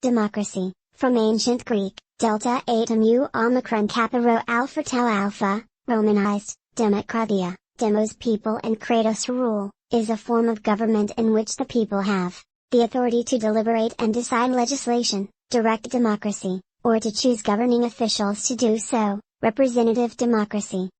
Democracy, from ancient Greek, delta eta mu omicron kappa rho alpha tau alpha, Romanized, demokratia, demos people and kratos rule, is a form of government in which the people have the authority to deliberate and decide legislation, direct democracy, or to choose governing officials to do so, representative democracy.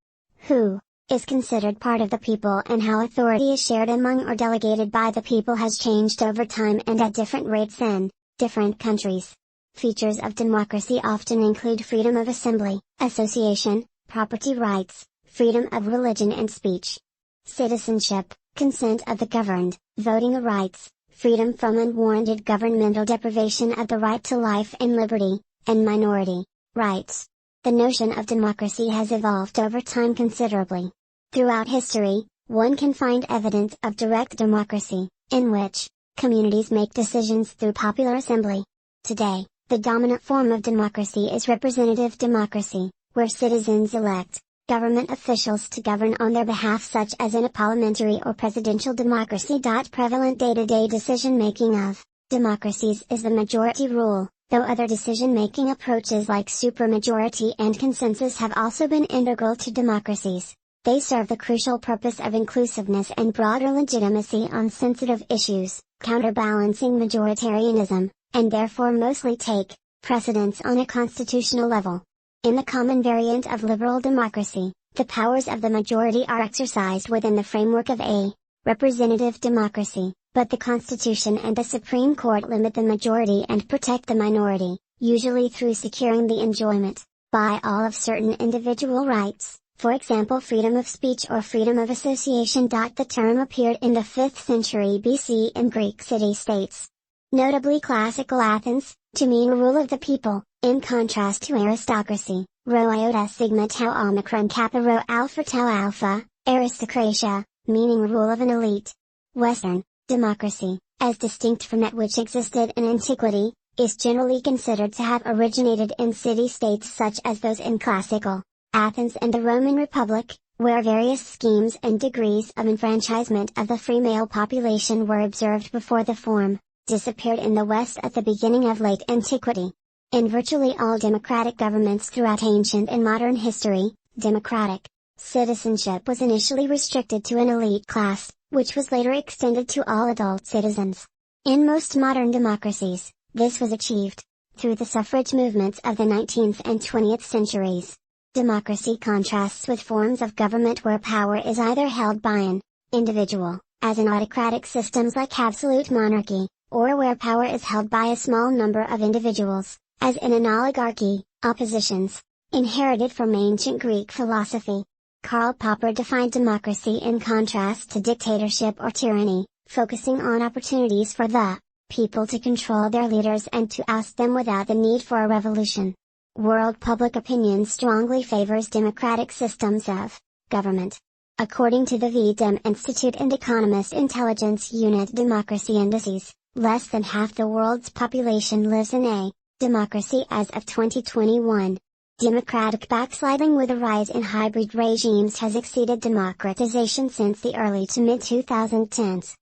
Who is considered part of the people and how authority is shared among or delegated by the people has changed over time and at different rates in different countries. Features of democracy often include freedom of assembly, association, property rights, freedom of religion and speech. Citizenship, consent of the governed, voting rights, freedom from unwarranted governmental deprivation of the right to life and liberty, and minority rights. The notion of democracy has evolved over time considerably. Throughout history, one can find evidence of direct democracy, in which communities make decisions through popular assembly. Today, the dominant form of democracy is representative democracy, where citizens elect government officials to govern on their behalf, such as in a parliamentary or presidential democracy. Prevalent day-to-day decision-making of democracies is the majority rule, though other decision-making approaches like supermajority and consensus have also been integral to democracies. They serve the crucial purpose of inclusiveness and broader legitimacy on sensitive issues, counterbalancing majoritarianism, and therefore mostly take precedence on a constitutional level. In the common variant of liberal democracy, the powers of the majority are exercised within the framework of a representative democracy, but the Constitution and the Supreme Court limit the majority and protect the minority, usually through securing the enjoyment, by all of certain individual rights, for example freedom of speech or freedom of association. The term appeared in the 5th century BC in Greek city-states. Notably classical Athens, to mean rule of the people, in contrast to aristocracy, rho iota sigma tau omicron kappa rho alpha tau alpha, aristocratia, meaning rule of an elite. Western democracy, as distinct from that which existed in antiquity, is generally considered to have originated in city-states such as those in classical Athens and the Roman Republic, where various schemes and degrees of enfranchisement of the free male population were observed before the form disappeared in the West at the beginning of late antiquity. In virtually all democratic governments throughout ancient and modern history, democratic citizenship was initially restricted to an elite class, which was later extended to all adult citizens. In most modern democracies, this was achieved through the suffrage movements of the 19th and 20th centuries. Democracy contrasts with forms of government where power is either held by an individual, as in autocratic systems like absolute monarchy, or where power is held by a small number of individuals, as in an oligarchy. Oppositions, inherited from ancient Greek philosophy. Karl Popper defined democracy in contrast to dictatorship or tyranny, focusing on opportunities for the people to control their leaders and to oust them without the need for a revolution. World public opinion strongly favors democratic systems of government. According to the VDEM Institute and Economist Intelligence Unit Democracy Indices, less than half the world's population lives in a democracy as of 2021. Democratic backsliding with a rise in hybrid regimes has exceeded democratization since the early to mid-2010s.